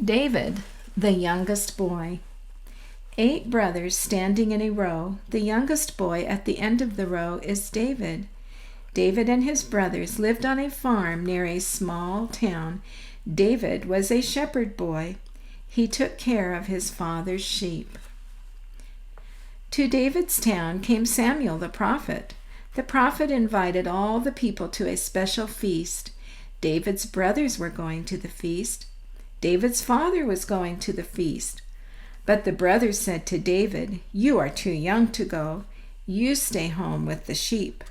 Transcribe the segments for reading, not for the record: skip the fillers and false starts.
David, the youngest boy. 8 brothers standing in a row. The youngest boy at the end of the row is David. David and his brothers lived on a farm near a small town. David was a shepherd boy. He took care of his father's sheep. To David's town came Samuel the prophet. The prophet invited all the people to a special feast. David's brothers were going to the feast. David's father was going to the feast. But the brothers said to David, "You are too young to go. You stay home with the sheep."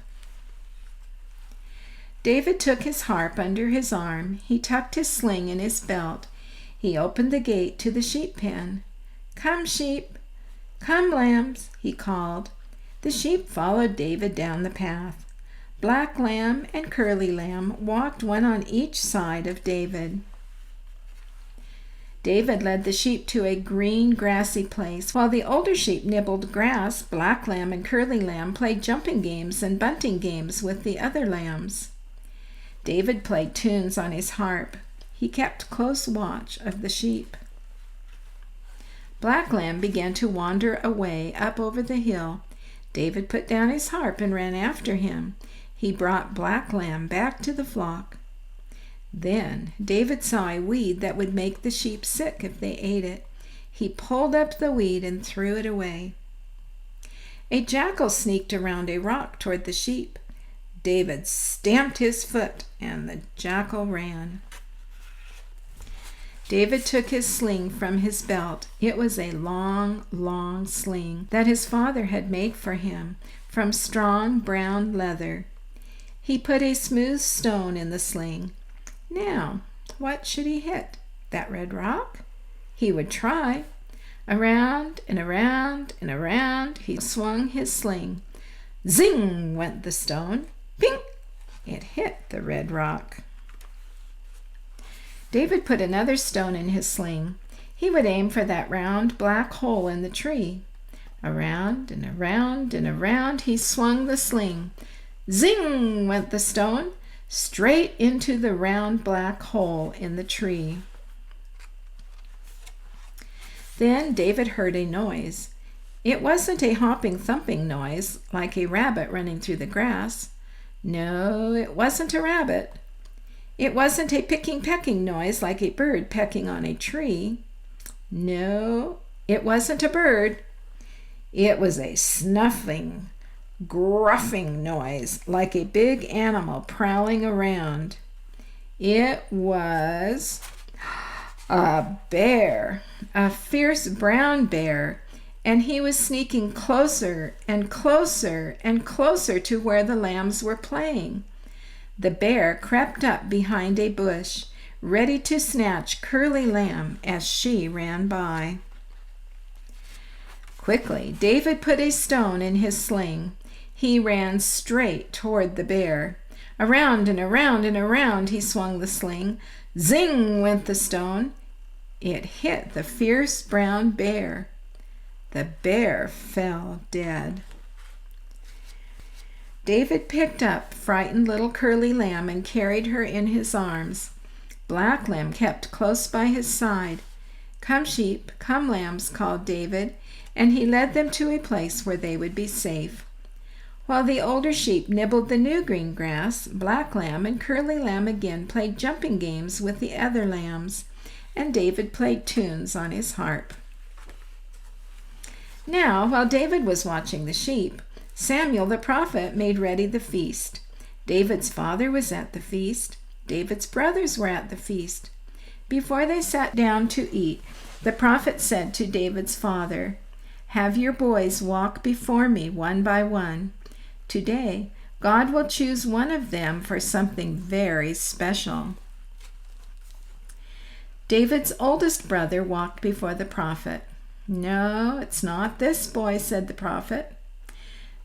David took his harp under his arm. He tucked his sling in his belt. He opened the gate to the sheep pen. "Come, sheep. Come, lambs," he called. The sheep followed David down the path. Black lamb and curly lamb walked one on each side of David. David led the sheep to a green, grassy place. While the older sheep nibbled grass, Black Lamb and Curly Lamb played jumping games and bunting games with the other lambs. David played tunes on his harp. He kept close watch of the sheep. Black Lamb began to wander away up over the hill. David put down his harp and ran after him. He brought Black Lamb back to the flock. Then David saw a weed that would make the sheep sick if they ate it. He pulled up the weed and threw it away. A jackal sneaked around a rock toward the sheep. David stamped his foot and the jackal ran. David took his sling from his belt. It was a long, long sling that his father had made for him from strong brown leather. He put a smooth stone in the sling. Now, what should he hit? That red rock? He would try. Around and around and around he swung his sling. Zing went the stone. Ping! It hit the red rock. David put another stone in his sling. He would aim for that round black hole in the tree. Around and around and around he swung the sling. Zing went the stone, straight into the round black hole in the tree. Then David heard a noise. It wasn't a hopping, thumping noise like a rabbit running through the grass. No, it wasn't a rabbit. It wasn't a picking, pecking noise like a bird pecking on a tree. No, it wasn't a bird. It was a snuffing, gruffing noise like a big animal prowling around. It was a bear, a fierce brown bear, and he was sneaking closer and closer and closer to where the lambs were playing. The bear crept up behind a bush, ready to snatch Curly Lamb as she ran by. Quickly, David put a stone in his sling. He ran straight toward the bear. Around and around and around he swung the sling. Zing went the stone. It hit the fierce brown bear. The bear fell dead. David picked up frightened little Curly Lamb and carried her in his arms. Black Lamb kept close by his side. "Come, sheep, come, lambs," called David, and he led them to a place where they would be safe. While the older sheep nibbled the new green grass, Black Lamb and Curly Lamb again played jumping games with the other lambs, and David played tunes on his harp. Now, while David was watching the sheep, Samuel the prophet made ready the feast. David's father was at the feast. David's brothers were at the feast. Before they sat down to eat, the prophet said to David's father, "Have your boys walk before me one by one. Today, God will choose one of them for something very special." David's oldest brother walked before the prophet. "No, it's not this boy," said the prophet.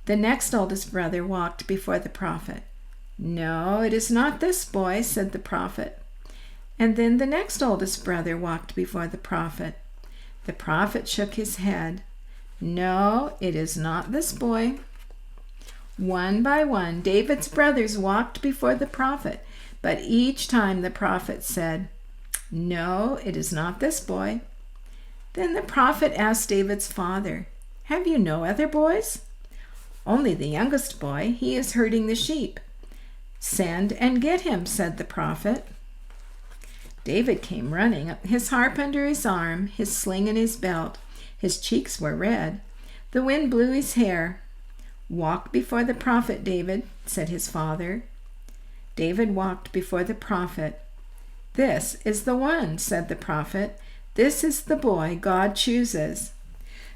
The next oldest brother walked before the prophet. "No, it is not this boy," said the prophet. And then the next oldest brother walked before the prophet. The prophet shook his head. "No, it is not this boy." One by one, David's brothers walked before the prophet, but each time the prophet said, No, it is not this boy. Then the prophet asked David's father, Have you no other boys? Only the youngest boy. He is herding the sheep. Send and get him, said the prophet. David came running, his harp under his arm, his sling in his belt. His cheeks were red. The wind blew his hair. Walk before the prophet, David, said his father. David walked before the prophet. This is the one, said the prophet. This is the boy God chooses.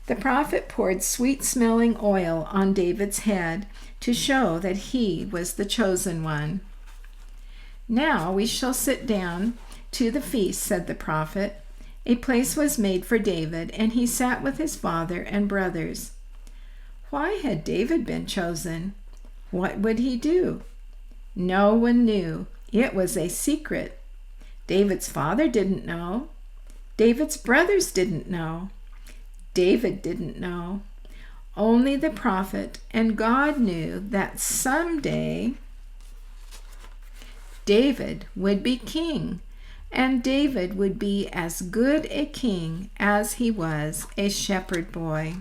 The prophet poured sweet-smelling oil on David's head to show that he was the chosen one. Now we shall sit down to the feast, said the prophet. A place was made for David, and he sat with his father and brothers. Why had David been chosen? What would he do? No one knew. It was a secret. David's father didn't know. David's brothers didn't know. David didn't know. Only the prophet and God knew that someday David would be king, and David would be as good a king as he was a shepherd boy.